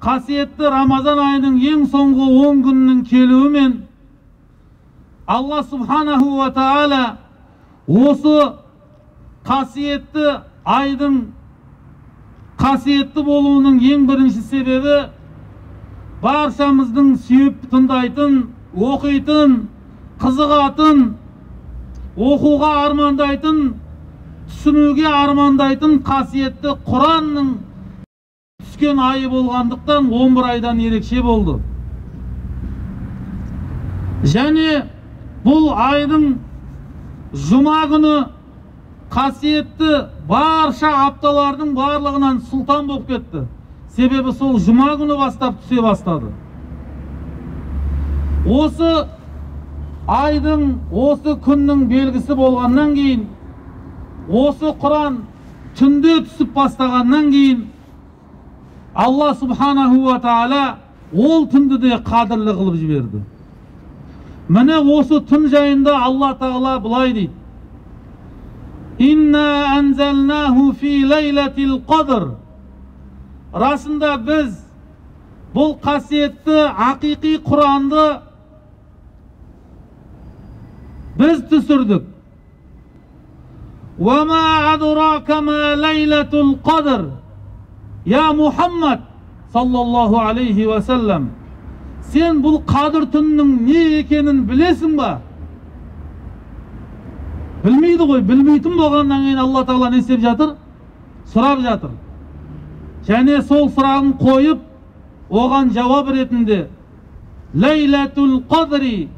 Qasiyetli Ramazan ayının en soңғы 10 gününün kelüğümen Allah subhanahu wa ta'ala osu qasiyetli aydın qasiyetli boluğunun en birinci sebebi barşamыздың sүйüp tındaytın, okuytın, kızıgatın, okuga armandaytın, түсінуге armandaytın qasiyetli Kur'an'ның түскен ayı bolğandıktan 11 aydan erekçe boldu. Және бұл айдың жұма күні qasiyetli barша aptalardың барлығынан сұлтан болып кетті. Себебі сол жұма күні бастап түсе бастады. Осы айдың, осы күннің белгісі болғаннан кейін, осы Құран түнде түсіп бастағаннан кейін, Allah subhanahu wa ta'ala ол түнді де қадірлі қылып жіберді. Міне осы түн жайында Allah Тағала былай дейді: Инна анзалнаху фи лейлатил қадр. Расында біз бұл қасиетті ақиқи Құранды biz түсірдік. Ва ма адрака ма лейлатул қадр. Я Muhammed sallallahu aleyhi ve sellem, sen бұл қадір түнінің не екенін білесің ба? Білмейді ғой. Білмейтін болғаннан кейін Allah Тағала не істеп жатыр? Сұрап жатыр. Және сол сұрағын қойып, оған жауап ретінде Лейлатул қадри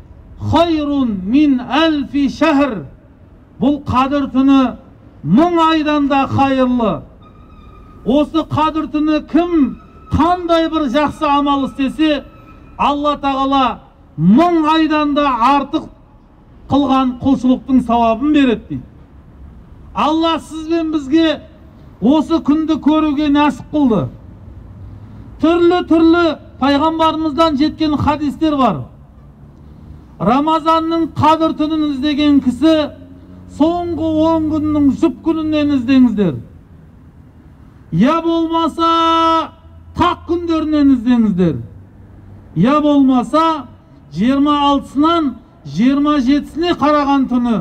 хайрун мин әлфи шәһр. Бұл қадір түні 1000 айдан да хайырлы. Осы қадір түні кім қандай бір жақсы амал істесе, Allah Тағала 1000 айдан да артық қылған құлшылықтың сауабын береді дейді. Allah сізбен бізге осы күнді көруге нәсіп қылды. Түрлі пайғамбарымыздан жеткен хадистер бар. Рамазанның қадір түнін іздеген кісі соңғы 10 күннің жұп күнінен іздеңіздер. Я болмаса тақ күндерінен іздеңіздер. Я болмаса 26-сынан 27-сіне қараған түні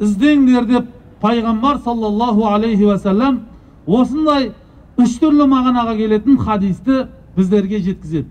іздеңдер деп пайғамбар саллаллаху алейхи ва саллям осындай 3 түрлі мағынаға келетін хадисті біздерге жеткізеді.